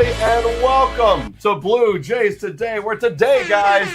everybody, and welcome to Blue Jays Today, where today, guys,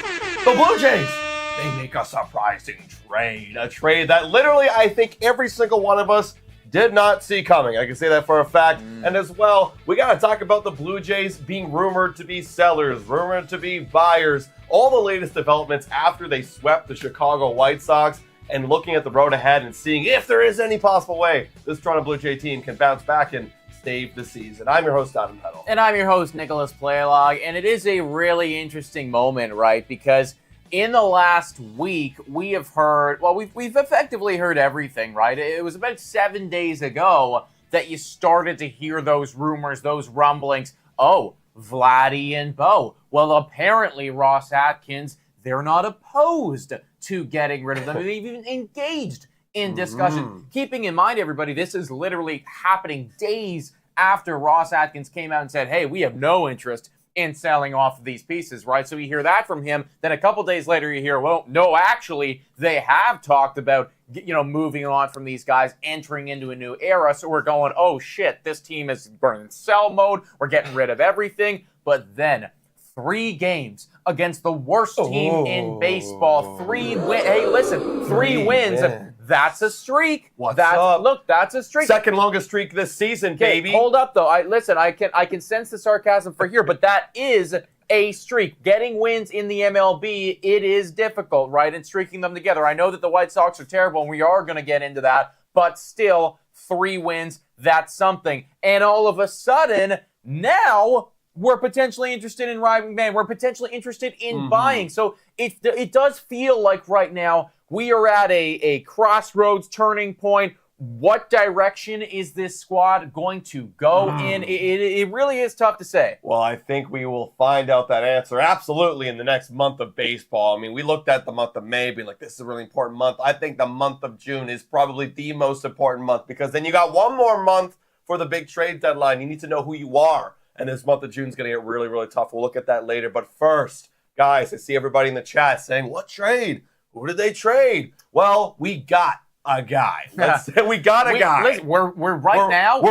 the Blue Jays, they make a surprising trade. A trade that literally I think every single one of us did not see coming. I can say that for a fact. And as well, we got to talk about the Blue Jays being rumored to be sellers, rumored to be buyers, all the latest developments after they swept the Chicago White Sox, and looking at the road ahead and seeing if there is any possible way this Toronto Blue Jay team can bounce back and save the season. I'm your host, Adam Peddle. And I'm your host, Nicholas Playlog. And it is a really interesting moment, right? Because in the last week, we have heard, well, we've effectively heard everything, right? It was about 7 days ago that you started to hear those rumors, those rumblings. Oh, Vladdy and Bo. Well, apparently, Ross Atkins, they're not opposed to getting rid of them. They've even engaged in discussion. Keeping in mind, everybody, this is literally happening days after Ross Atkins came out and said, hey, we have no interest in selling off of these pieces, right? So you hear that from him. Then a couple days later, you hear, well, no, actually, they have talked about, moving on from these guys, entering into a new era. So we're going, oh, shit, this team is burning sell mode. We're getting rid of everything. But then 3 games against the worst team in baseball. 3 wins. Hey, listen, 3 wins. That's a streak. What's up? Look, that's a streak. Second longest streak this season, baby. Hold up, though. I can sense the sarcasm for here, but that is a streak. Getting wins in the MLB, it is difficult, right? And streaking them together. I know that the White Sox are terrible, and we are going to get into that, but still, 3 wins, that's something. And all of a sudden, now we're potentially interested in Ryan McMahon. We're potentially interested in buying. So it does feel like right now we are at a crossroads turning point. What direction is this squad going to go in? It really is tough to say. Well, I think we will find out that answer absolutely in the next month of baseball. I mean, we looked at the month of May, being like, this is a really important month. I think the month of June is probably the most important month because then you got one more month for the big trade deadline. You need to know who you are. And this month of June is going to get really, really tough. We'll look at that later. But first, guys, I see everybody in the chat saying, what trade? Who did they trade? Well, we got a guy. We got a guy. Listen, we're buyers.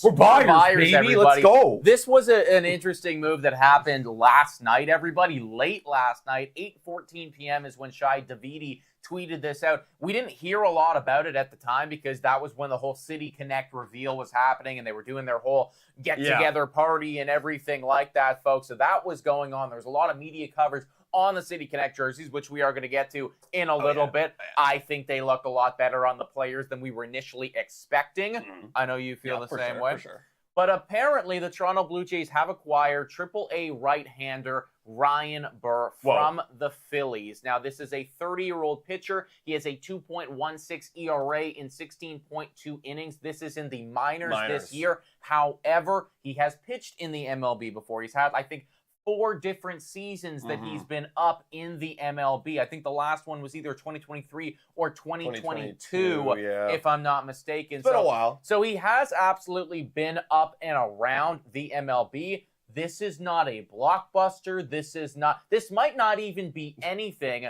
We're buyers, baby. Everybody. Let's go. This was an interesting move that happened last night, everybody. Late last night, 8:14 p.m. is when Shai Davidi tweeted this out. We didn't hear a lot about it at the time because that was when the whole City Connect reveal was happening and they were doing their whole get-together party and everything like that, folks. So that was going on. There was a lot of media coverage on the City Connect jerseys, which we are going to get to in a little bit. I think they look a lot better on the players than we were initially expecting. I know you feel the same way. For sure. But apparently the Toronto Blue Jays have acquired AAA right-hander Ryan Burr from the Phillies. Now, this is a 30-year-old pitcher. He has a 2.16 ERA in 16.2 innings. This is in the minors this year. However, he has pitched in the MLB before. He's had, I think, 4 different seasons that he's been up in the MLB. I think the last one was either 2023 or 2022, if I'm not mistaken. It's been a while. So he has absolutely been up and around the MLB. This is not a blockbuster. This might not even be anything.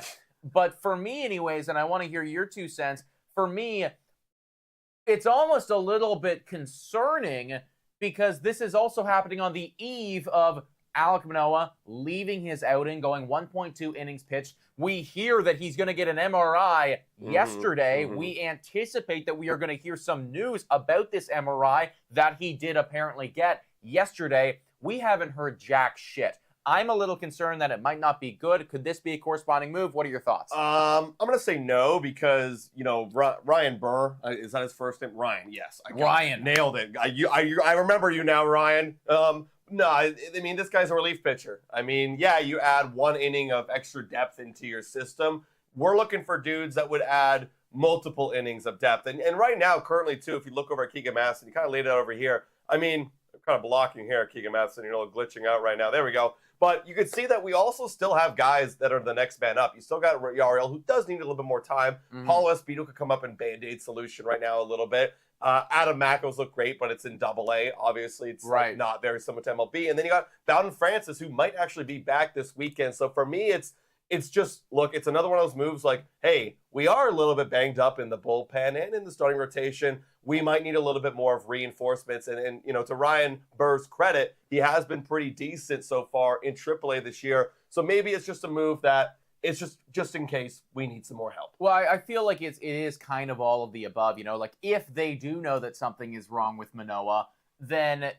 But for me anyways, and I want to hear your 2 cents, for me, it's almost a little bit concerning because this is also happening on the eve of Alek Manoah leaving his outing, going 1.2 innings pitched. We hear that he's going to get an MRI yesterday. We anticipate that we are going to hear some news about this MRI that he did apparently get yesterday. We haven't heard jack shit. I'm a little concerned that it might not be good. Could this be a corresponding move? What are your thoughts? I'm going to say no because, Ryan Burr, is that his first name? Ryan, yes. Ryan. Nailed it. I remember you now, Ryan. No, I mean, this guy's a relief pitcher. I mean, yeah, you add 1 inning of extra depth into your system. We're looking for dudes that would add multiple innings of depth. And right now, currently, too, if you look over at Keegan Masson, you kind of laid it out over here. I mean, I'm kind of blocking here at Keegan Masson, glitching out right now. There we go. But you can see that we also still have guys that are the next man up. You still got Yariel, who does need a little bit more time. Paul Espino could come up in Band-Aid solution right now a little bit. Adam Macos look great, but it's in AA. Obviously, it's not very similar to MLB. And then you got Bowden Francis, who might actually be back this weekend. So for me, it's It's just, look, it's another one of those moves like, hey, we are a little bit banged up in the bullpen and in the starting rotation. We might need a little bit more of reinforcements. And to Ryan Burr's credit, he has been pretty decent so far in AAA this year. So maybe it's just a move that it's just in case we need some more help. Well, I feel like it is kind of all of the above. Like if they do know that something is wrong with Manoah, then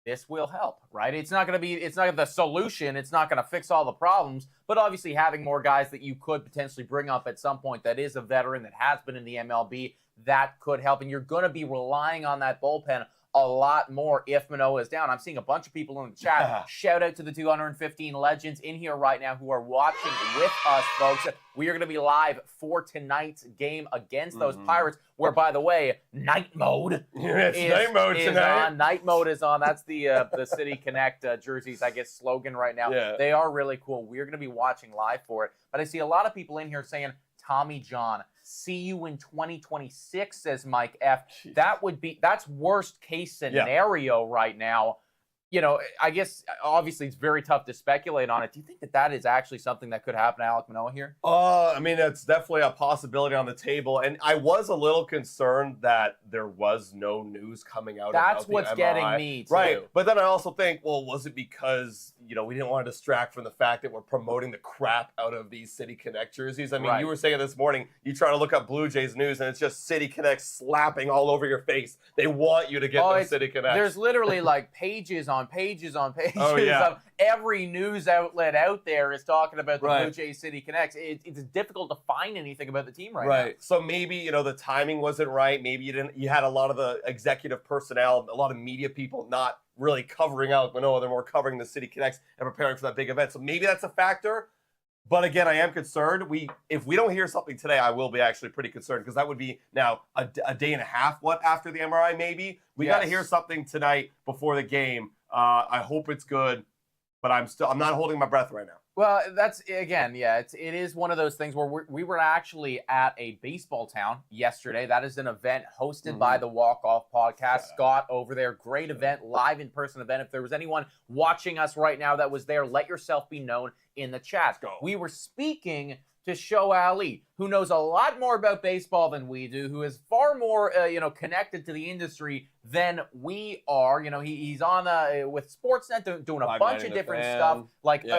this will help, right? It's not the solution. It's not going to fix all the problems, but obviously having more guys that you could potentially bring up at some point that is a veteran that has been in the MLB, that could help. And you're going to be relying on that bullpen a lot more if Manoah is down. I'm seeing a bunch of people in the chat. Shout out to the 215 legends in here right now who are watching with us, folks. We are going to be live for tonight's game against those Pirates, where, by the way, night mode night mode tonight. Night mode is on. That's the City Connect jerseys, I guess, slogan right now. Yeah. They are really cool. We're going to be watching live for it. But I see a lot of people in here saying, Tommy John, see you in 2026, says Mike F. Jeez. That's worst case scenario right now. I guess obviously it's very tough to speculate on it. Do you think that is actually something that could happen to Alek Manoah here? I mean, it's definitely a possibility on the table. And I was a little concerned that there was no news coming out. That's what's getting me too. Right. But then I also think, well, was it because, we didn't want to distract from the fact that we're promoting the crap out of these City Connect jerseys? I mean, You were saying this morning, you try to look up Blue Jays news and it's just City Connect slapping all over your face. They want you to get those City Connects. There's literally like pages on pages on pages of every news outlet out there is talking about the Blue Jays City Connects. It's difficult to find anything about the team right now. So maybe, the timing wasn't right. Maybe you had a lot of the executive personnel, a lot of media people not really covering Alek Manoah. They're more covering the City Connects and preparing for that big event. So maybe that's a factor. But again, I am concerned. If we don't hear something today, I will be actually pretty concerned, because that would be now a day and a half, after the MRI maybe? We got to hear something tonight before the game. I hope it's good, but I'm not holding my breath right now. Well, that's, again, it is one of those things where we were actually at a baseball town yesterday. That is an event hosted by the Walk Off podcast. Scott over there, great event, live in-person event. If there was anyone watching us right now that was there, let yourself be known in the chat. We were speaking to Show Ali, who knows a lot more about baseball than we do, who is far more, connected to the industry than we are. He's on with Sportsnet doing a bunch of different stuff,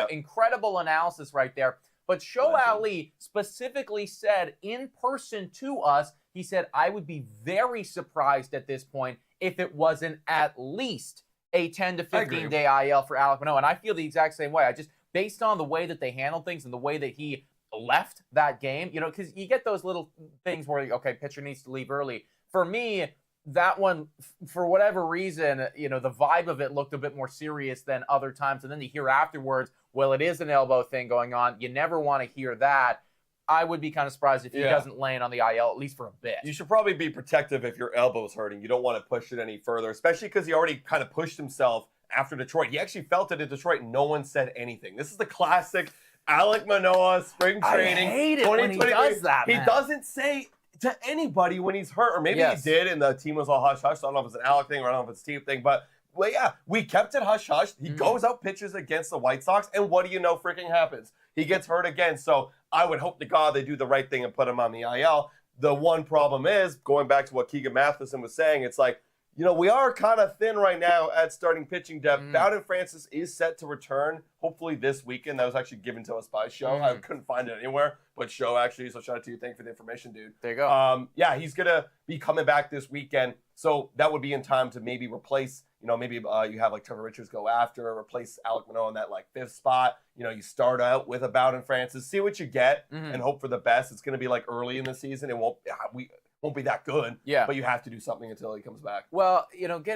incredible analysis right there. But Show Ali specifically said in person to us, he said, I would be very surprised at this point if it wasn't at least a 10 to 15 day IL for Alek Manoah. And I feel the exact same way. Based on the way that they handle things and the way that he left that game, because you get those little things where, pitcher needs to leave early. For me, that one, for whatever reason, the vibe of it looked a bit more serious than other times. And then you hear afterwards, well, it is an elbow thing going on. You never want to hear that. I would be kind of surprised if he doesn't land on the IL, at least for a bit. You should probably be protective if your elbow's hurting. You don't want to push it any further, especially because he already kind of pushed himself after Detroit. He actually felt it in Detroit. No one said anything. This is the classic Alek Manoah spring training. I hate it when he does that, man. He doesn't say to anybody when he's hurt, or maybe he did, and the team was all hush-hush. I don't know if it's an Alek thing or I don't know if it's a team thing, but we kept it hush-hush. He goes out, pitches against the White Sox, and what do you know freaking happens? He gets hurt again. So I would hope to God they do the right thing and put him on the IL. The one problem is, going back to what Keegan Matheson was saying, it's like, we are kind of thin right now at starting pitching depth. Bowden Francis is set to return, hopefully this weekend. That was actually given to us by Show. I couldn't find it anywhere, but Show actually. So shout out to you. Thank you for the information, dude. There you go. He's going to be coming back this weekend. So that would be in time to maybe replace, maybe you have like Trevor Richards go after, replace Alek Manoah in that like fifth spot. You start out with a Bowden Francis, see what you get, and hope for the best. It's going to be like early in the season. It won't be that good, but you have to do something until he comes back. Well,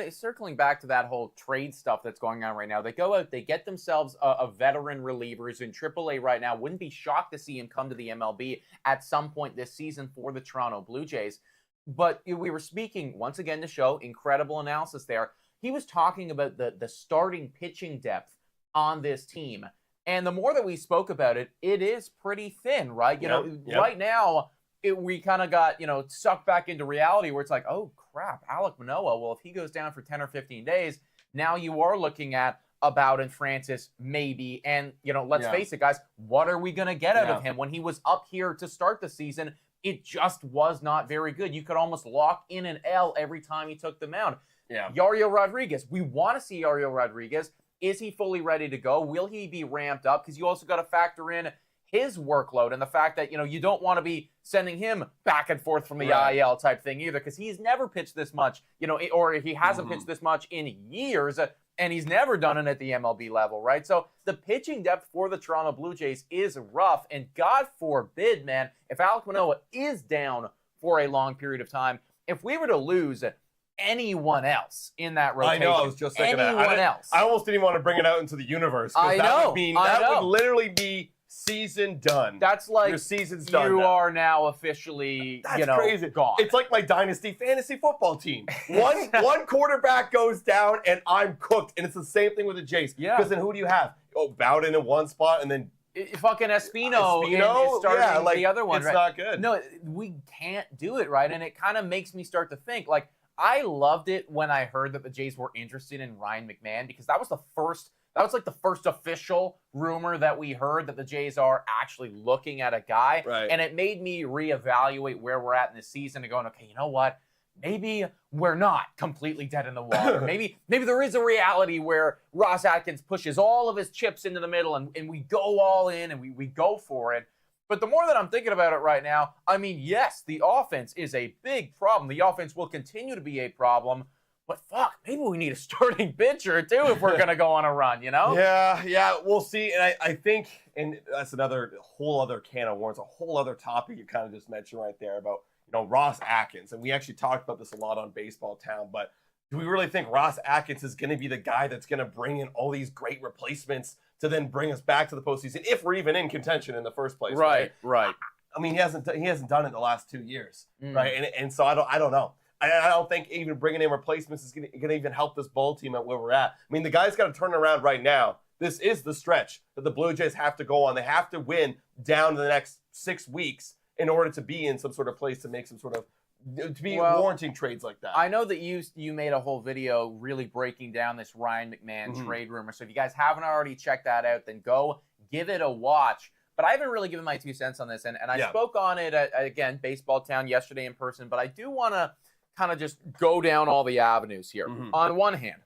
circling back to that whole trade stuff that's going on right now, they go out, they get themselves a veteran reliever who's in AAA right now. Wouldn't be shocked to see him come to the MLB at some point this season for the Toronto Blue Jays. But we were speaking, once again, to Show, incredible analysis there. He was talking about the starting pitching depth on this team. And the more that we spoke about it, it is pretty thin, right? Right now, we kind of got, sucked back into reality where it's like, oh, crap, Alek Manoah, well, if he goes down for 10 or 15 days, now you are looking at about in Francis, maybe. And, let's face it, guys, what are we going to get out of him? When he was up here to start the season, it just was not very good. You could almost lock in an L every time he took the mound. Yeah. Yario Rodriguez. We want to see Yario Rodriguez. Is he fully ready to go? Will he be ramped up? Because you also got to factor in his workload and the fact that, you don't want to be sending him back and forth from the IL type thing either, because he's never pitched this much, or he hasn't pitched this much in years, and he's never done it at the MLB level, right? So the pitching depth for the Toronto Blue Jays is rough, and God forbid, man, if Alek Manoah is down for a long period of time, if we were to lose anyone else in that rotation. I know, I was just thinking that. I almost didn't even want to bring it out into the universe. That would literally be season done. That's like your season's done. You are now officially, crazy. Gone. It's like my dynasty fantasy football team. One quarterback goes down and I'm cooked, and it's the same thing with the Jays. Yeah. Because then who do you have? Bowden in one spot, and then fucking Espino starting the other one. It's not good. No, we can't do it, right? And it kind of makes me start to think, like, I loved it when I heard that the Jays were interested in Ryan McMahon, because that was like the first official rumor that we heard that the Jays are actually looking at a guy. Right. And it made me reevaluate where we're at in the season and going, okay, you know what? Maybe we're not completely dead in the water. maybe there is a reality where Ross Atkins pushes all of his chips into the middle and we go all in and we go for it. But the more that I'm thinking about it right now, I mean, yes, the offense is a big problem. The offense will continue to be a problem. But fuck, maybe we need a starting pitcher too if we're going to go on a run, Yeah, we'll see. And I think, and that's another whole other can of worms, a whole other topic you kind of just mentioned right there about, Ross Atkins. And we actually talked about this a lot on Baseball Town, but do we really think Ross Atkins is going to be the guy that's going to bring in all these great replacements to then bring us back to the postseason, if we're even in contention in the first place? Right. I mean, he hasn't done it the last 2 years, right? And so I don't know. I don't think even bringing in replacements is going to even help this Bull team at where we're at. I mean, the guy's got to turn around right now. This is the stretch that the Blue Jays have to go on. They have to win down to the next 6 weeks in order to be in some sort of place to make some sort of warranting trades like that. I know that you made a whole video really breaking down this Ryan McMahon trade rumor. So if you guys haven't already checked that out, then go give it a watch. But I haven't really given my 2 cents on this, and I spoke on it again, Baseball Town yesterday in person. But I do want to kind of just go down all the avenues here. On one hand,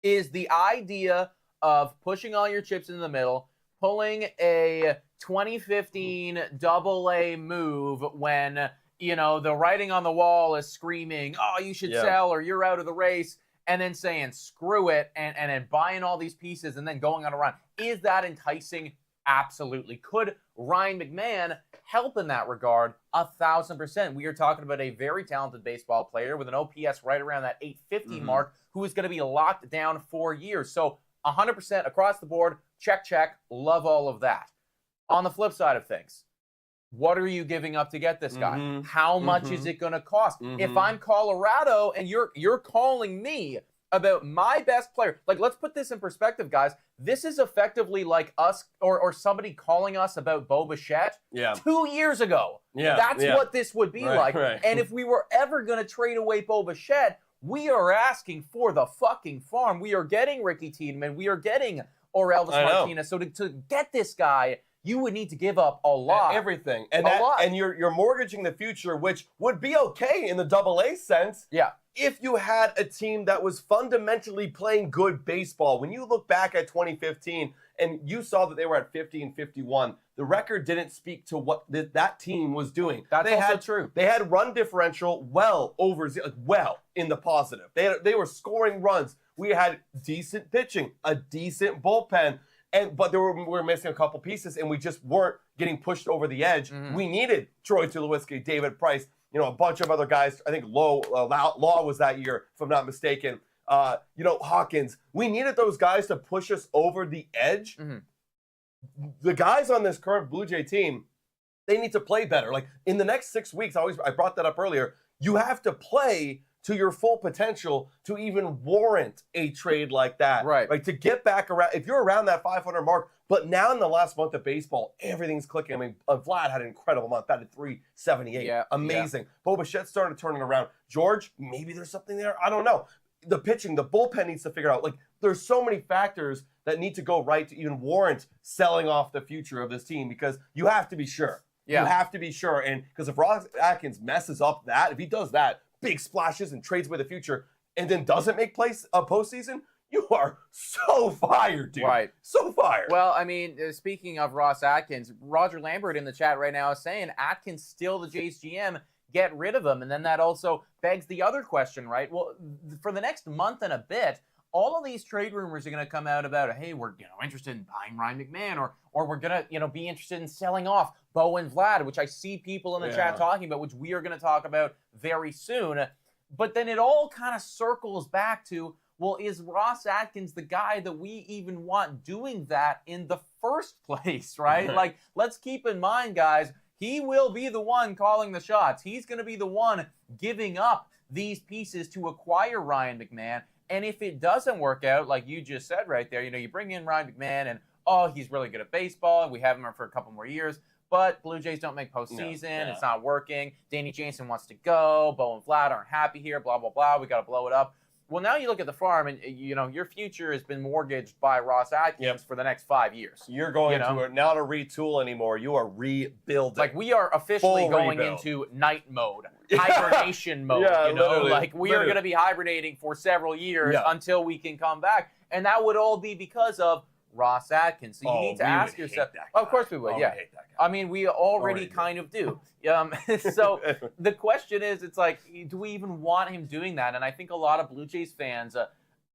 is the idea of pushing all your chips in the middle, pulling a 2015 AA move when, the writing on the wall is screaming, oh, you should sell or you're out of the race, and then saying, screw it, and then buying all these pieces and then going on a run. Is that enticing? Absolutely. Could Ryan McMahon help in that regard? 1,000%. We are talking about a very talented baseball player with an OPS right around that 850 mark, who is going to be locked down for years. So 100% across the board, check, love all of that. On the flip side of things, what are you giving up to get this guy? How much is it going to cost? If I'm Colorado and you're calling me about my best player, like, let's put this in perspective, guys. This is effectively like us or somebody calling us about Bo Bichette 2 years ago. That's what this would be like. Right. And if we were ever going to trade away Bo Bichette, we are asking for the fucking farm. We are getting Ricky Tiedemann. We are getting Elvis Martinez. So to get this guy, you would need to give up a lot. Everything. And you're mortgaging the future, which would be okay in the AA sense. Yeah. If you had a team that was fundamentally playing good baseball. When you look back at 2015 and you saw that they were at 50-51, the record didn't speak to what that team was doing. That's also true. They had run differential well in the positive. They were scoring runs. We had decent pitching, a decent bullpen, but we were missing a couple pieces, and we just weren't getting pushed over the edge. We needed Troy Tulowitzki, David Price, a bunch of other guys. I think Law was that year, if I'm not mistaken. Hawkins. We needed those guys to push us over the edge. The guys on this current Blue Jay team, they need to play better. Like, in the next 6 weeks, I brought that up earlier, you have to play to your full potential to even warrant a trade like that. Right. Like, to get back around, if you're around that 500 mark, but now in the last month of baseball, everything's clicking. I mean, Vlad had an incredible month, batted 378. Amazing. Bo Bichette started turning around. George, maybe there's something there. I don't know. the pitching, the bullpen needs to figure out. Like, there's so many factors that need to go right to even warrant selling off the future of this team, because you have to be sure. Yeah. You have to be sure. And because if Ross Atkins messes up that, if he does that, big splashes and trades away the future, and then doesn't make place a postseason, you are so fired, dude. Right. So fired. Well, I mean, speaking of Ross Atkins, Roger Lambert in the chat right now is saying Atkins still the Jays GM, get rid of him. And then that also begs the other question, right? Well, for the next month and a bit, all of these trade rumors are going to come out about, hey, we're interested in buying Ryan McMahon, or we're going to be interested in selling off Bo and Vlad, which I see people in the chat talking about, which we are going to talk about very soon. But then it all kind of circles back to, well, is Ross Atkins the guy that we even want doing that in the first place, right? Like, let's keep in mind, guys, he will be the one calling the shots. He's going to be the one giving up these pieces to acquire Ryan McMahon. And if it doesn't work out, like you just said right there, you bring in Ryan McMahon and, oh, he's really good at baseball, and we have him for a couple more years, but Blue Jays don't make postseason. It's not working. Danny Jansen wants to go. Bo and Vlad aren't happy here, blah, blah, blah. We got to blow it up. Well, now you look at the farm, and, your future has been mortgaged by Ross Atkins for the next 5 years. You're going to not a retool anymore. You are rebuilding. Like, we are officially going into night mode, hibernation mode, literally, Like, we are going to be hibernating for several years until we can come back. And that would all be because of Ross Atkins. So you need to ask yourself. Of course we would, hate that guy. I mean, we already kind of do. So the question is, it's like, do we even want him doing that? And I think a lot of Blue Jays fans,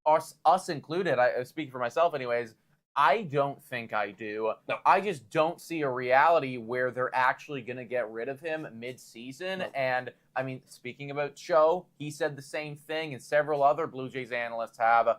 us included, I speak for myself anyways, I don't think I do. No. I just don't see a reality where they're actually going to get rid of him mid-season. No. And, I mean, speaking about Cho, he said the same thing, and several other Blue Jays analysts have.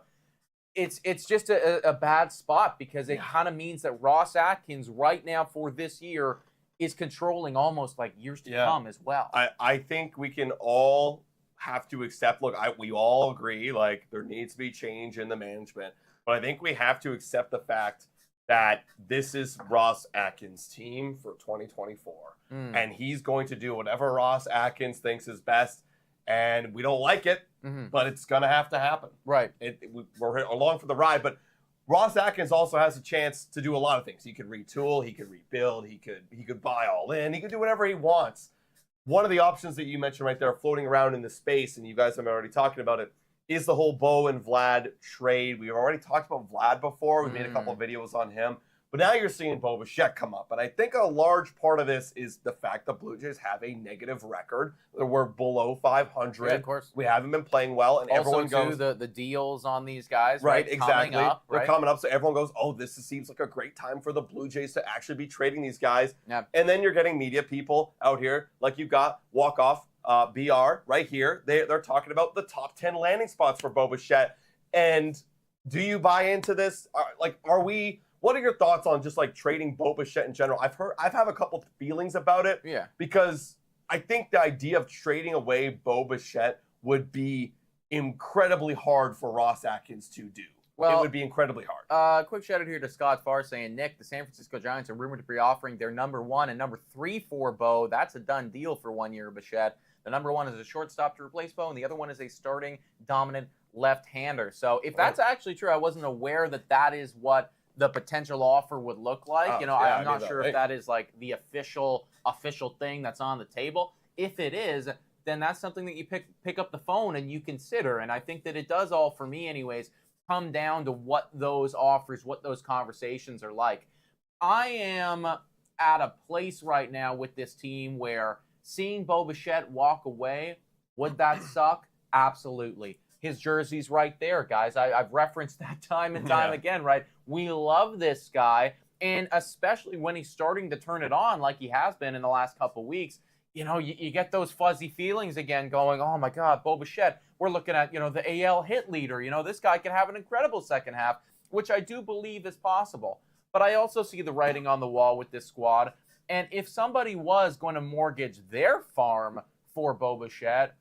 It's just a bad spot, because it kind of means that Ross Atkins right now for this year is controlling almost like years to come as well. I think we can all have to accept, look, we all agree, like, there needs to be change in the management. But I think we have to accept the fact that this is Ross Atkins' team for 2024. And he's going to do whatever Ross Atkins thinks is best. And we don't like it, but it's going to have to happen. Right. We're along for the ride. But Ross Atkins also has a chance to do a lot of things. He could retool. He could rebuild. He could buy all in. He could do whatever he wants. One of the options that you mentioned right there floating around in the space, and you guys have been already talking about it, is the whole Bo and Vlad trade. We've already talked about Vlad before. We made a couple of videos on him. But now you're seeing Bo Bichette come up. And I think a large part of this is the fact that Blue Jays have a negative record. We're below 500. Yeah, of course. We haven't been playing well. And also, everyone goes... the deals on these guys, right? Exactly. They're coming up. So everyone goes, oh, this seems like a great time for the Blue Jays to actually be trading these guys. Yeah. And then you're getting media people out here, like you've got Walk-Off BR right here. They're talking about the top 10 landing spots for Bo Bichette. And do you buy into this? What are your thoughts on just like trading Bo Bichette in general? I've had a couple feelings about it. Yeah. Because I think the idea of trading away Bo Bichette would be incredibly hard for Ross Atkins to do. Well, it would be incredibly hard. Quick shout out here to Scott Farr saying, Nick, the San Francisco Giants are rumored to be offering their number 1 and number 3 for Bo. That's a done deal for 1 year, Bichette. The number 1 is a shortstop to replace Bo, and the other one is a starting dominant left-hander. So if that's actually true, I wasn't aware that is what the potential offer would look like. I'm not sure if that is like the official thing that's on the table. If it is, then that's something that you pick up the phone and you consider. And I think that it does all, for me anyways, come down to what those offers, what those conversations are like. I am at a place right now with this team where seeing Bo Bichette walk away, would that suck? Absolutely. His jersey's right there, guys. I've referenced that time and time again, right? We love this guy, and especially when he's starting to turn it on like he has been in the last couple weeks, you get those fuzzy feelings again going, oh my God, Bo Bichette, we're looking at, the AL hit leader. This guy can have an incredible second half, which I do believe is possible. But I also see the writing on the wall with this squad, and if somebody was going to mortgage their farm for Bo Bichette,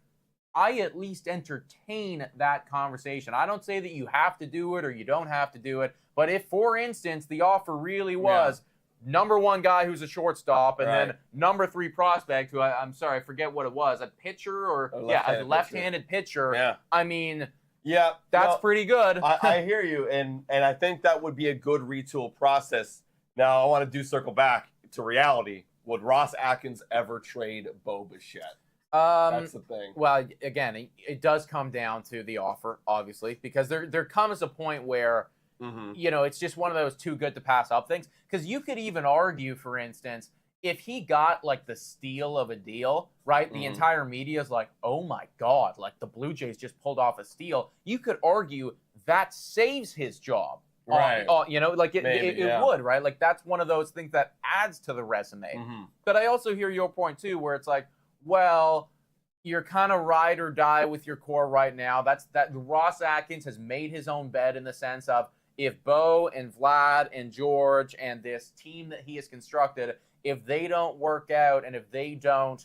I at least entertain that conversation. I don't say that you have to do it or you don't have to do it, but if, for instance, the offer really was number 1 guy who's a shortstop and then number 3 prospect who, I'm sorry, I forget what it was, a pitcher or a left-handed pitcher. Yeah. I mean, Yeah, That's pretty good. I hear you, and I think that would be a good retool process. Now, I want to circle back to reality. Would Ross Atkins ever trade Bo Bichette? That's the thing. Well, again, it does come down to the offer, obviously, because there comes a point where, it's just one of those too good to pass up things. Because you could even argue, for instance, if he got like the steal of a deal, right? The entire media is like, oh my God, like the Blue Jays just pulled off a steal. You could argue that saves his job. Right. It would, right? Like that's one of those things that adds to the resume. But I also hear your point too, where it's like, well, you're kind of ride or die with your core right now. That Ross Atkins has made his own bed in the sense of if Bo and Vlad and George and this team that he has constructed, if they don't work out and if they don't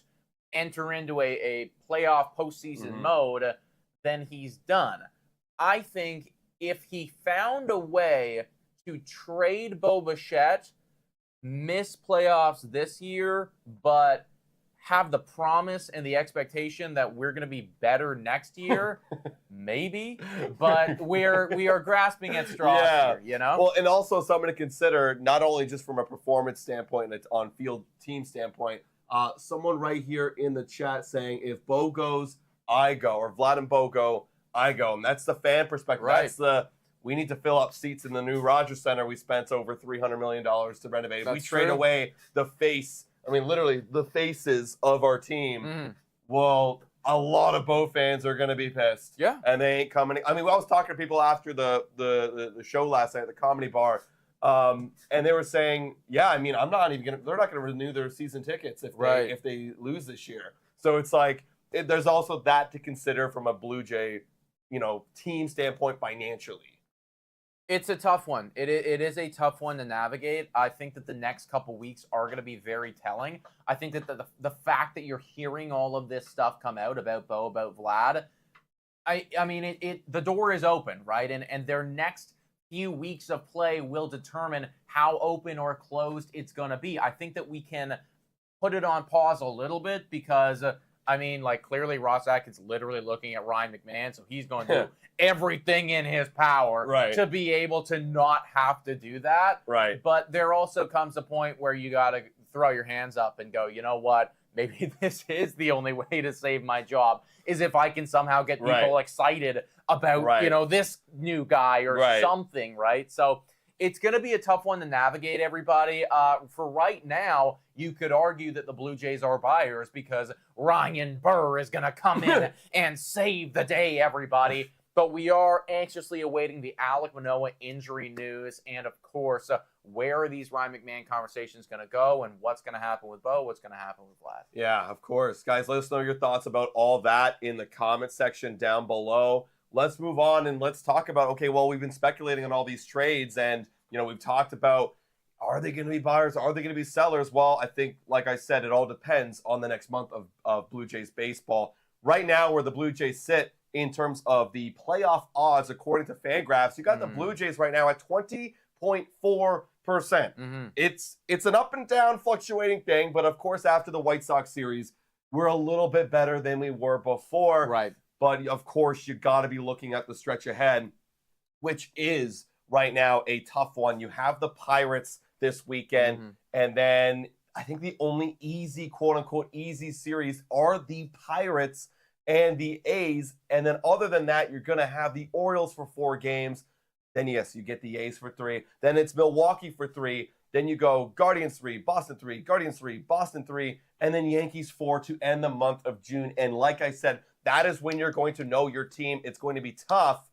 enter into a playoff postseason mode, then he's done. I think if he found a way to trade Bo Bichette, miss playoffs this year, but have the promise and the expectation that we're going to be better next year, maybe, but we are grasping at straws here, Well, and also something to consider, not only just from a performance standpoint and on-field team standpoint, someone right here in the chat saying, if Bo goes, I go, or Vlad and Bo go, I go. And that's the fan perspective. Right. That's we need to fill up seats in the new Rogers Center. We spent over $300 million to renovate. That's we trade true. away the face, literally the faces of our team. Well, a lot of Bo fans are going to be pissed. Yeah. And they ain't coming. I was talking to people after the show last night at the Comedy Bar, and they were saying, yeah, I'm not even going to, they're not going to renew their season tickets if they lose this year. So it's like, there's also that to consider from a Blue Jay, team standpoint financially. It's a tough one. It is a tough one to navigate. I think that the next couple weeks are going to be very telling. I think that the fact that you're hearing all of this stuff come out about Bo, about Vlad, the door is open, right? And their next few weeks of play will determine how open or closed it's going to be. I think that we can put it on pause a little bit because clearly Ross Atkins literally looking at Ryan McMahon, so he's going to do everything in his power to be able to not have to do that. Right. But there also comes a point where you got to throw your hands up and go, you know what? Maybe this is the only way to save my job, is if I can somehow get people excited about, this new guy or something, right? So it's going to be a tough one to navigate, everybody. For right now, you could argue that the Blue Jays are buyers because Ryan Burr is going to come in and save the day, everybody. But we are anxiously awaiting the Alek Manoah injury news. And, of course, where are these Ryan McMahon conversations going to go and what's going to happen with Bo, what's going to happen with Vlad? Yeah, of course. Guys, let us know your thoughts about all that in the comment section down below. Let's move on and let's talk about, we've been speculating on all these trades and, we've talked about, are they going to be buyers? Are they going to be sellers? Well, I think, like I said, it all depends on the next month of Blue Jays baseball. Right now, where the Blue Jays sit in terms of the playoff odds, according to Fangraphs, you got the Blue Jays right now at 20.4%. It's an up and down fluctuating thing, but of course, after the White Sox series, we're a little bit better than we were before. Right. But of course, you got to be looking at the stretch ahead, which is right now a tough one. You have the Pirates this weekend, and then I think the only easy, quote-unquote, easy series are the Pirates and the A's, and then other than that, you're going to have the Orioles for 4 games. Then, yes, you get the A's for 3. Then it's Milwaukee for 3. Then you go Guardians 3, Boston 3, Guardians 3, Boston 3, and then Yankees 4 to end the month of June. And like I said, that is when you're going to know your team. It's going to be tough.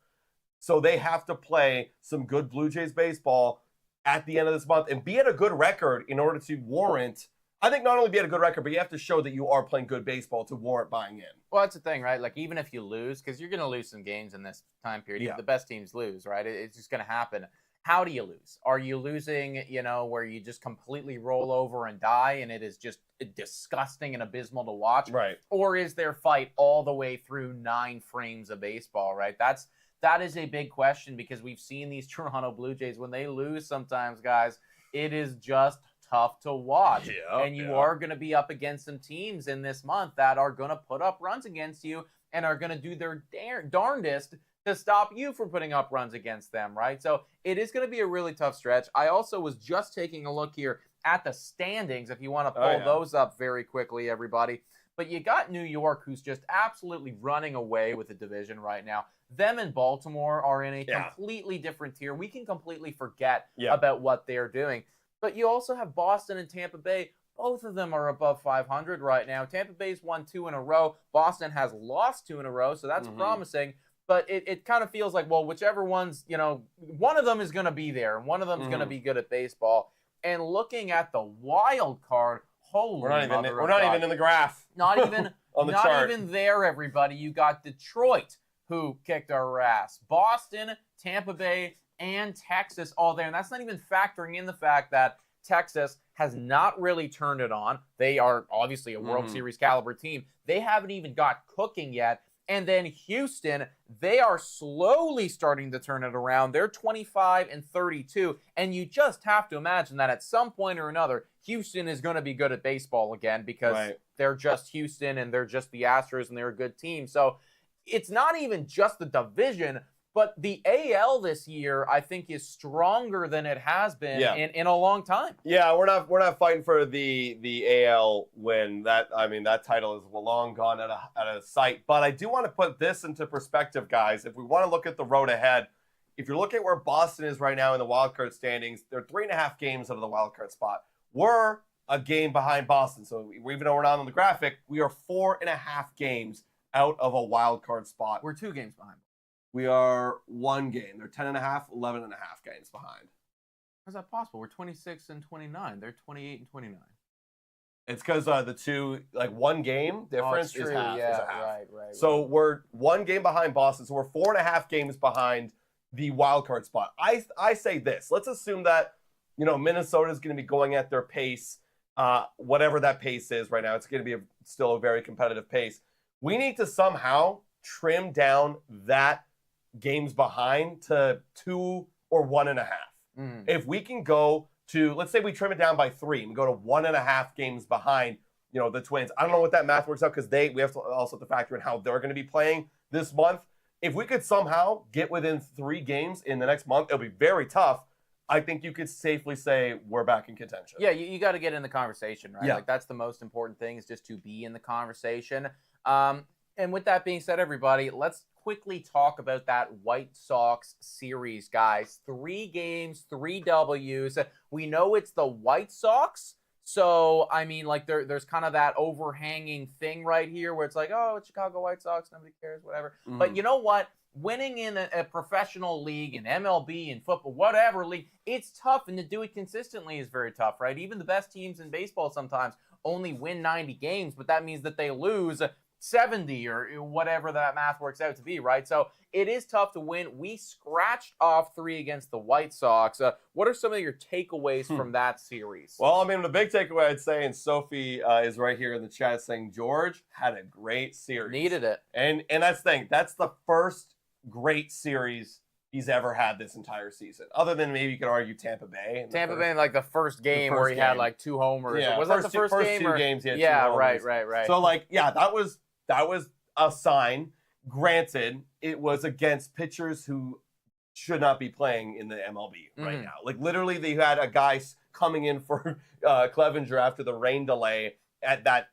So they have to play some good Blue Jays baseball at the end of this month and be at a good record in order to warrant, I think, not only be at a good record, but you have to show that you are playing good baseball to warrant buying in. Well, that's the thing, right? Like, even if you lose, because you're going to lose some games in this time period. Yeah. The best teams lose, right? It's just going to happen. How do you lose? Are you losing, where you just completely roll over and die and it is just disgusting and abysmal to watch? Right. Or is there fight all the way through 9 frames of baseball, right? That is a big question because we've seen these Toronto Blue Jays, when they lose sometimes, guys, it is just tough to watch. And you are going to be up against some teams in this month that are going to put up runs against you and are going to do their darndest to stop you from putting up runs against them, right? So it is going to be a really tough stretch. I also was just taking a look here at the standings, if you want to pull those up very quickly, everybody. But you got New York, who's just absolutely running away with the division right now. Them and Baltimore are in a completely different tier. We can completely forget about what they're doing. But you also have Boston and Tampa Bay. Both of them are above 500 right now. Tampa Bay's won 2 in a row. Boston has lost 2 in a row, so that's promising. But it kind of feels like, well, whichever one's, one of them is going to be there, and one of them is going to be good at baseball. And looking at the wild card, we're not even in the graph. Not even on the chart. Even there, everybody. You got Detroit, who kicked our ass. Boston, Tampa Bay, and Texas all there. And that's not even factoring in the fact that Texas has not really turned it on. They are obviously a World Series caliber team. They haven't even got cooking yet. And then Houston, they are slowly starting to turn it around. They're 25 and 32. And you just have to imagine that at some point or another, Houston is going to be good at baseball again because they're just Houston and they're just the Astros and they're a good team. So it's not even just the division, but the AL this year, I think, is stronger than it has been in a long time. Yeah, we're not fighting for the AL win. That title is long gone out of sight. But I do want to put this into perspective, guys. If we want to look at the road ahead, if you're looking at where Boston is right now in the wildcard standings, they're 3.5 games out of the wildcard spot. We're a game behind Boston. So even though we're not on the graphic, we are 4.5 games out of a wildcard spot. We're 2 games behind. We are 1 game. They're 10.5, 11.5 games behind. How's that possible? We're 26 and 29. They're 28 and 29. It's because the two, 1 game difference is half. Right. So we're 1 game behind Boston. So we're 4.5 games behind the wild card spot. I say this. Let's assume that Minnesota is going to be going at their pace, whatever that pace is right now. It's going to be still a very competitive pace. We need to somehow trim down that games behind to 2 or 1.5. If we can go to, let's say we trim it down by 3 and go to 1.5 games behind, the Twins. I don't know what that math works out because we have to also have to factor in how they're going to be playing this month. If we could somehow get within 3 games in the next month, it'll be very tough. I think you could safely say we're back in contention. Yeah, you got to get in the conversation, right? Yeah. That's the most important thing, is just to be in the conversation. And with that being said, everybody, let's quickly talk about that White Sox series, guys. 3 games, 3 Ws. We know it's the White Sox. So, there's kind of that overhanging thing right here where it's like, oh, it's Chicago White Sox, nobody cares, whatever. But you know what? Winning in a professional league, in MLB, in football, whatever league, it's tough. And to do it consistently is very tough, right? Even the best teams in baseball sometimes only win 90 games, but that means that they lose 70 or whatever that math works out to be, right? So it is tough to win. We scratched off 3 against the White Sox. What are some of your takeaways from that series? Well, the big takeaway I'd say, and Sophie is right here in the chat saying George had a great series. Needed it. And that's the thing. That's the first great series he's ever had this entire season. Other than maybe you could argue Tampa Bay. Tampa Bay in the first game where he had 2 homers. Yeah, was that the first game? 2 games he had 2 homers. Right. So that was a sign. Granted, it was against pitchers who should not be playing in the MLB right now. Literally, they had a guy coming in for Clevenger after the rain delay at that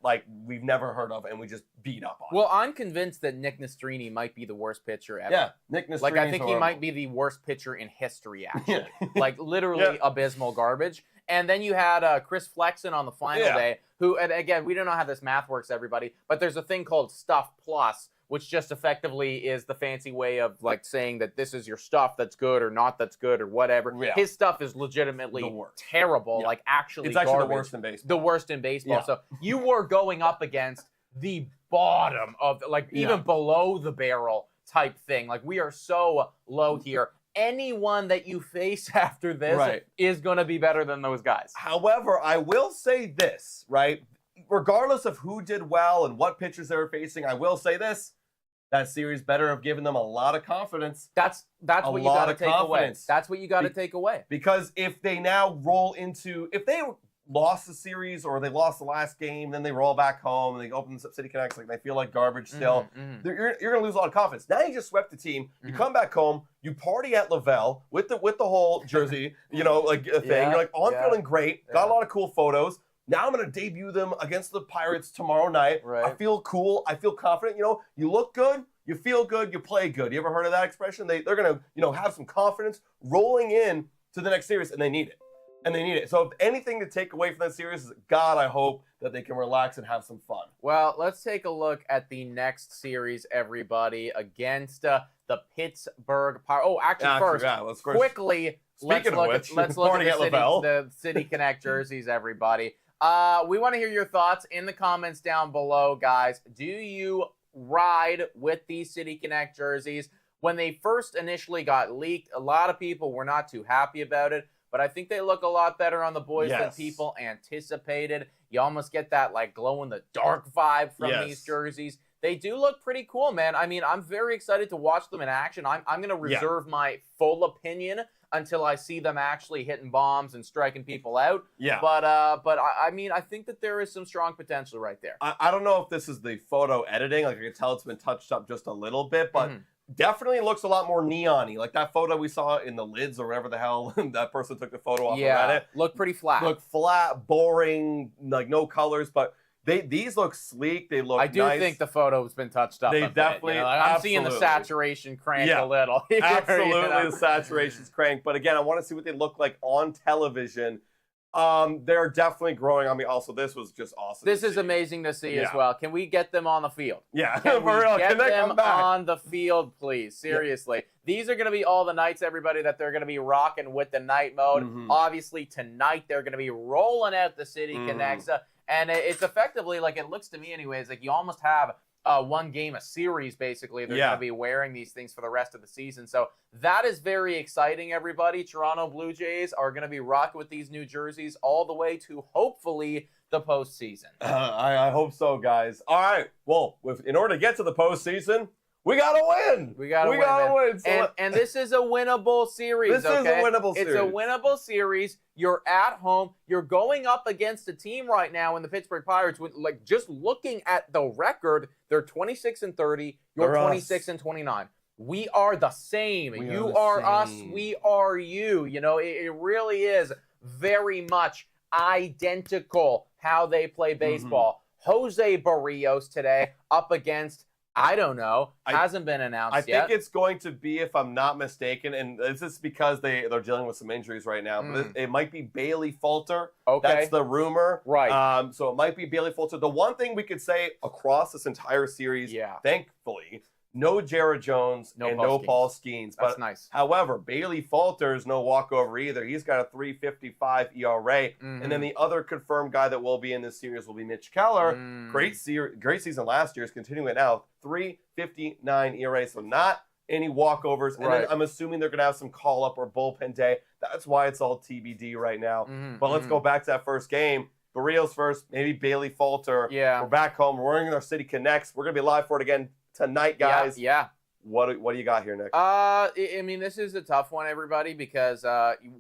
we've never heard of, and we just beat up on. Well, I'm convinced that Nick Nastrini might be the worst pitcher ever. Yeah, Nick Nastrini. I think he might be the worst pitcher in history, actually. Literally abysmal garbage. And then you had Chris Flexen on the final day, who, and again, we don't know how this math works, everybody, but there's a thing called Stuff Plus, which just effectively is the fancy way of saying that this is your stuff that's good or not that's good or whatever. Yeah. His stuff is legitimately terrible, actually it's actually garbage. the worst in baseball. The worst in baseball. Yeah. So you were going up against the bottom of, even below the barrel type thing. We are so low here. Anyone that you face after this is going to be better than those guys. However, I will say this, right? Regardless of who did well and what pitchers they were facing, I will say this. That series better have given them a lot of confidence. That's what you got to take away. That's what you got to take away. Because if they now roll into, if they lost the series or they lost the last game, then they roll back home and they open up City Connects like they feel like garbage still. You're going to lose a lot of confidence. Now you just swept the team. You come back home. You party at Lavelle with the whole jersey, you know, like thing. You're like, oh, I'm feeling great. Got a lot of cool photos. Now I'm going to debut them against the Pirates tomorrow night. Right. I feel cool. I feel confident. You know, you look good. You feel good. You play good. You ever heard of that expression? They're going to, you know, have some confidence rolling in to the next series, and they need it. And they need it. So if anything to take away from that series is, God, I hope that they can relax and have some fun. Well, let's take a look at the next series, everybody, against the Pittsburgh Pirates. Oh, actually, first, quickly, let's look at the City Connect jerseys, everybody. We want to hear your thoughts in the comments down below, guys. Do you ride with these City Connect jerseys? When they first initially got leaked, a lot of people were not too happy about it. But I think they look a lot better on the boys than people anticipated. You almost get that like glow-in-the-dark vibe from these jerseys. They do look pretty cool, man. I mean, I'm very excited to watch them in action. I'm going to reserve my full opinion until I see them actually hitting bombs and striking people out. But I mean, I think that there is some strong potential right there. I don't know if this is the photo editing. Like I can tell it's been touched up just a little bit, but definitely looks a lot more neon-y. Like that photo we saw in the lids or whatever the hell that person took the photo off of Reddit. Look pretty flat. Look flat, boring, like no colors, but these look sleek. They look nice. I do think the photo's been touched up. They definitely, I'm seeing the saturation crank a little. Here, absolutely, the saturation's cranked. But again, I want to see what they look like on television. They're definitely growing on me. Also, this was just awesome. This is amazing to see as well. Can we get them on the field? Yeah, Can we get them on the field, please? Seriously. These are going to be all the nights, everybody, that they're going to be rocking with the night mode. Obviously, tonight they're going to be rolling out the City Connects. And it's effectively, like it looks to me anyways, like you almost have one game a series, basically. They're going to be wearing these things for the rest of the season. So that is very exciting, everybody. Toronto Blue Jays are going to be rocking with these new jerseys all the way to, hopefully, the postseason. I hope so, guys. All right. Well, in order to get to the postseason, we got to win. We got to win. So and this is a winnable series, This is a winnable series. It's a winnable series. You're at home. You're going up against a team right now in the Pittsburgh Pirates. With, like, just looking at the record, they're 26-30. You're 26-29. We are the same. You are us. We are you. You know, it really is very much identical how they play baseball. Jose Barrios today up against, I don't know, hasn't been announced yet. I think it's going to be, if I'm not mistaken, and this is because they're dealing with some injuries right now, but it might be Bailey Falter. That's the rumor. Right. So it might be Bailey Falter. The one thing we could say across this entire series, thankfully, no Jared Jones and no Paul Skeens. That's nice. However, Bailey Falter's no walkover either. He's got a 3.55 ERA. And then the other confirmed guy that will be in this series will be Mitch Keller. Great season last year. Is continuing it now. 3.59 ERA. So not any walkovers. And then I'm assuming they're going to have some call-up or bullpen day. That's why it's all TBD right now. But let's go back to that first game. Barrios first, maybe Bailey Falter. We're back home. We're wearing our City Connects. We're going to be live for it again tonight, guys. What do you got here, Nick? I mean, this is a tough one, everybody, because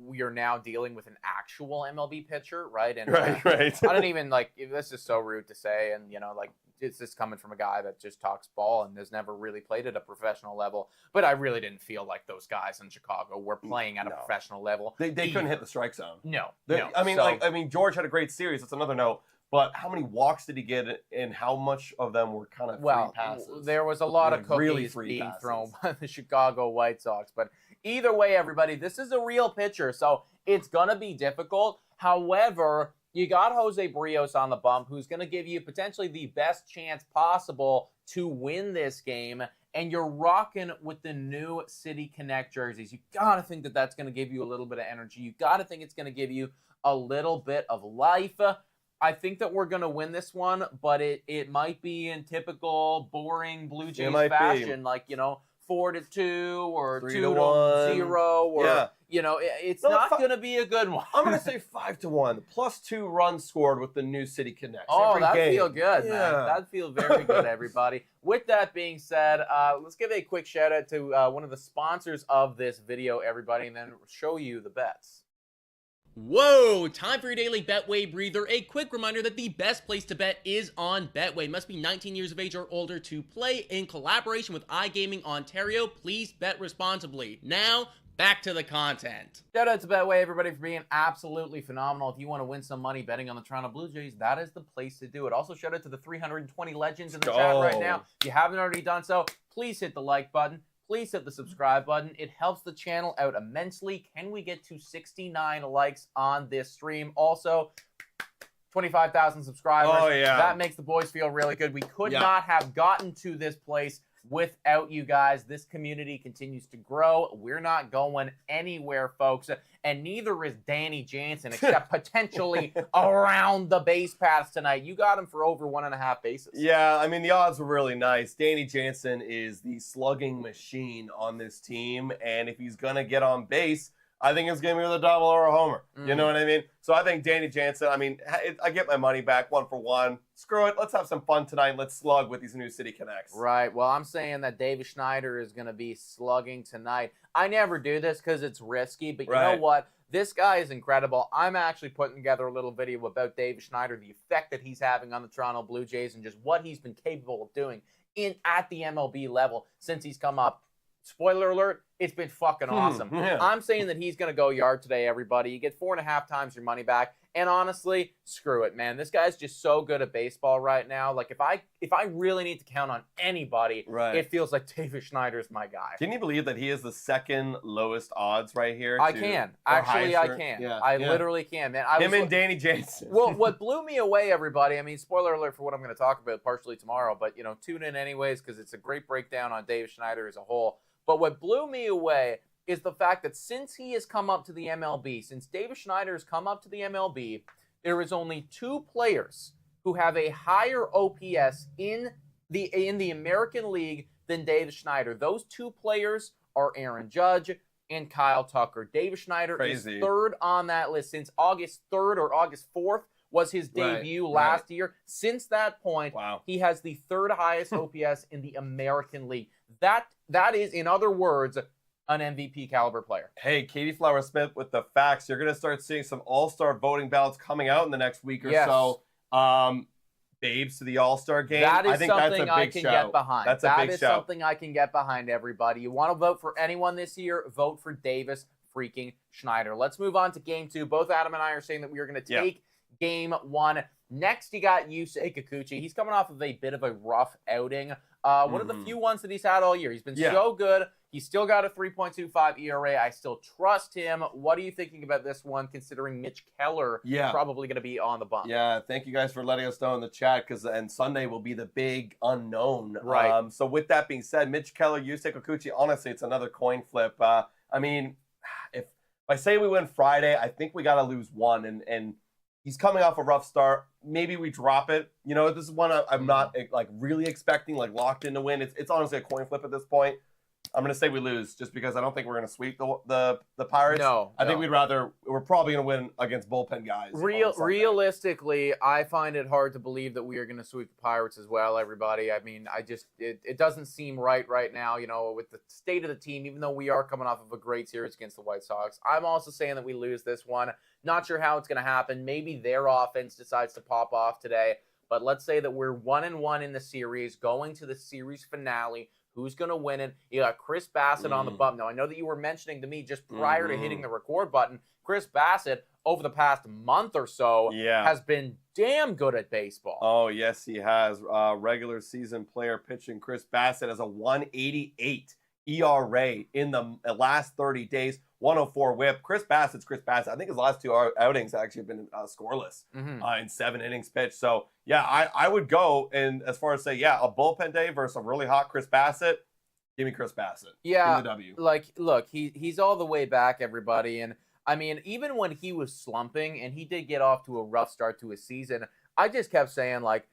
we are now dealing with an actual MLB pitcher, right? And right. I don't even, like, this is so rude to say, and, you know, like, it's just coming from a guy that just talks ball and has never really played at a professional level. But I really didn't feel like those guys in Chicago were playing at a professional level. They couldn't hit the strike zone. No. I mean, George had a great series. That's another note. But how many walks did he get, and how much of them were kind of free passes? There was a lot of cookies being thrown by the Chicago White Sox. But either way, everybody, this is a real pitcher, so it's going to be difficult. However, you got Jose Barrios on the bump, who's going to give you potentially the best chance possible to win this game, and you're rocking with the new City Connect jerseys. You got to think that that's going to give you a little bit of energy. You got to think it's going to give you a little bit of life. I think that we're going to win this one, but it might be in typical boring Blue Jays fashion, like, you know, 4-2 or 2-0, or you know, it's not going to be a good one. I'm going to say 5-1, +2 runs scored with the new City Connect. Oh, that'd feel good, man. That'd feel very good, everybody. With that being said, let's give a quick shout out to one of the sponsors of this video, everybody, and then show you the bets. Whoa! Time for your daily Betway breather. A quick reminder that the best place to bet is on Betway. Must be 19 years of age or older to play. In collaboration with iGaming Ontario, please bet responsibly. Now, back to the content. Shout out to Betway, everybody, for being absolutely phenomenal. If you want to win some money betting on the Toronto Blue Jays, that is the place to do it. Also, shout out to the 320 legends in the chat right now. If you haven't already done so, please hit the like button. Please hit the subscribe button. It helps the channel out immensely. Can we get to 69 likes on this stream? Also, 25,000 subscribers. Oh, yeah. That makes the boys feel really good. We could not have gotten to this place without you guys. This community continues to grow. We're not going anywhere, folks. And neither is Danny Jansen, except potentially around the base paths tonight. You got him for over 1.5 bases. Yeah, I mean, the odds were really nice. Danny Jansen is the slugging machine on this team, and if he's going to get on base, I think it's going to be with a double or a homer. You know what I mean? So I think Danny Jansen, I mean, I get my money back 1-for-1. Screw it. Let's have some fun tonight. Let's slug with these new City Connects. Right. Well, I'm saying that David Schneider is going to be slugging tonight. I never do this because it's risky, but you know what? This guy is incredible. I'm actually putting together a little video about David Schneider, the effect that he's having on the Toronto Blue Jays, and just what he's been capable of doing at the MLB level since he's come up. Spoiler alert, it's been fucking awesome. I'm saying that he's going to go yard today, everybody. You get 4.5 times your money back. And honestly, screw it, man. This guy's just so good at baseball right now. Like, if I really need to count on anybody, it feels like David Schneider's my guy. Can you believe that he is the second lowest odds right here? I can. Actually, I can. Yeah. I literally can, man. Him and Danny Jansen. Well, what blew me away, everybody, I mean, spoiler alert for what I'm going to talk about partially tomorrow, but, you know, tune in anyways because it's a great breakdown on David Schneider as a whole. But what blew me away is the fact that since he has come up to the MLB, since David Schneider has come up to the MLB, there is only 2 players who have a higher OPS in the American League than David Schneider. Those 2 players are Aaron Judge and Kyle Tucker. David Schneider is 3rd on that list since August 3rd or August 4th was his debut last year. Since that point, he has the 3rd highest OPS in the American League. That is, in other words, an MVP caliber player. Hey, Katie Flower Smith with the facts. You're going to start seeing some all-star voting ballots coming out in the next week or so. Babes to the all-star game. That is I think something that's a I big can shout. get behind. That's a big shout. That is something I can get behind, everybody. You want to vote for anyone this year, vote for Davis freaking Schneider. Let's move on to game 2. Both Adam and I are saying that we are going to take game 1. Next, you got Yusei Kikuchi. He's coming off of a bit of a rough outing. One of the few ones that he's had all year. He's been so good. He's still got a 3.25 ERA. I still trust him. What are you thinking about this one, considering Mitch Keller probably going to be on the bump? Yeah, thank you guys for letting us know in the chat, and Sunday will be the big unknown. So with that being said, Mitch Keller, Yusei Kikuchi, honestly, it's another coin flip. I mean, if I say we win Friday, I think we got to lose one, and he's coming off a rough start. Maybe we drop it. You know, this is one I'm not like really expecting, like locked in to win. It's honestly a coin flip at this point. I'm going to say we lose just because I don't think we're going to sweep the Pirates. No. I think we're probably going to win against bullpen guys. Realistically, I find it hard to believe that we are going to sweep the Pirates as well, everybody. I mean, it doesn't seem right now, you know, with the state of the team, even though we are coming off of a great series against the White Sox. I'm also saying that we lose this one. Not sure how it's going to happen. Maybe their offense decides to pop off today. But let's say that we're 1-1 in the series, going to the series finale. Who's going to win it? You got Chris Bassett on the bump. Now, I know that you were mentioning to me just prior to hitting the record button, Chris Bassett, over the past month or so, has been damn good at baseball. Oh, yes, he has. Regular season player pitching Chris Bassett has a 188 ERA in the last 30 days, 104 whip. Chris Bassett's Chris Bassett. I think his last 2 outings actually have been scoreless in 7 innings pitched. So, yeah, I would go and as far as say, a bullpen day versus a really hot Chris Bassett. Give me Chris Bassett. Yeah, Give me the W. like, look, he's all the way back, everybody. And, I mean, even when he was slumping, and he did get off to a rough start to his season, I just kept saying, like,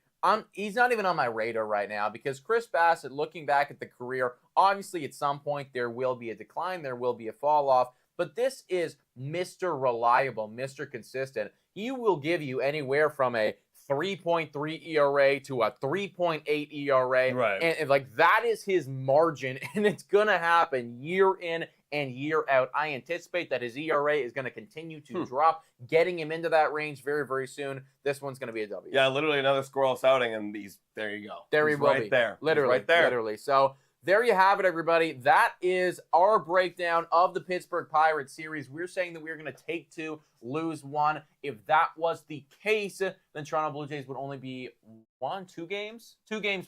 he's not even on my radar right now because Chris Bassett, looking back at the career, obviously at some point there will be a decline, there will be a fall off, but this is Mr. Reliable, Mr. Consistent. He will give you anywhere from a 3.3 ERA to a 3.8 ERA. Right. And like that is his margin, and it's going to happen year in and year out. I anticipate that his ERA is going to continue to drop, getting him into that range very, very soon. This one's going to be a W. Yeah, literally another scoreless outing, and there you go. There he will right be. there. Literally. He's right there. Literally. So there you have it, everybody. That is our breakdown of the Pittsburgh Pirates series. We're saying that we're going to take 2, lose 1. If that was the case, then Toronto Blue Jays would only be 2 games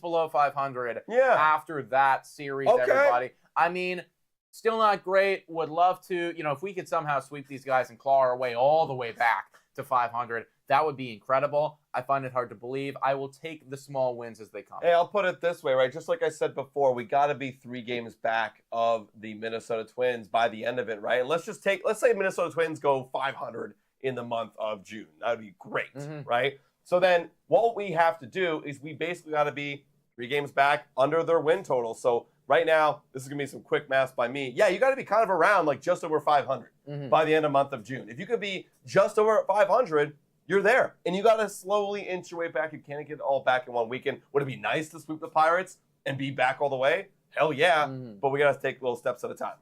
below 500 after that series, everybody. I mean, still not great. Would love to, if we could somehow sweep these guys and claw our way all the way back to 500, that would be incredible. I find it hard to believe. I will take the small wins as they come. Hey, I'll put it this way, right? Just like I said before, we got to be 3 games back of the Minnesota Twins by the end of it, right? And let's say Minnesota Twins go 500 in the month of June. That would be great, right? So then what we have to do is we basically got to be 3 games back under their win total. So right now, this is going to be some quick math by me. Yeah, you got to be kind of around like just over 500 by the end of month of June. If you could be just over 500, you're there. And you got to slowly inch your way back. You can't get it all back in one weekend. Would it be nice to sweep the Pirates and be back all the way? Hell yeah. But we got to take little steps at a time.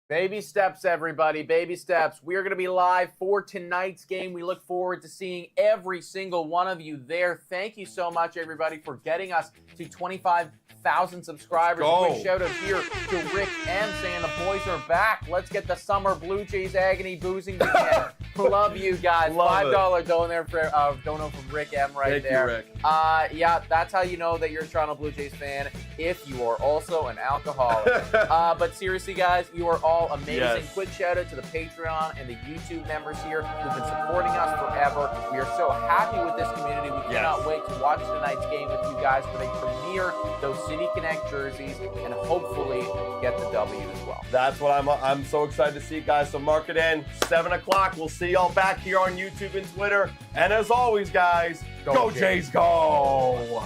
Baby steps, everybody. Baby steps. We are going to be live for tonight's game. We look forward to seeing every single one of you there. Thank you so much, everybody, for getting us to 25,000 subscribers. A quick shout out here to Rick M saying the boys are back. Let's get the summer Blue Jays agony boozing again. Love you guys. $5 dono from Rick M right there. Thank you, Rick. Yeah, that's how you know that you're a Toronto Blue Jays fan, if you are also an alcoholic. But seriously, guys, you are all amazing. Yes. Quick shout out to the Patreon and the YouTube members here who've been supporting us forever. We are so happy with this community. We cannot wait to watch tonight's game with you guys for they premiere those City Connect jerseys and hopefully get the W as well. That's what I'm so excited to see, guys. So mark it in, 7 o'clock. We'll see y'all back here on YouTube and Twitter. And as always, guys, go Jays, go!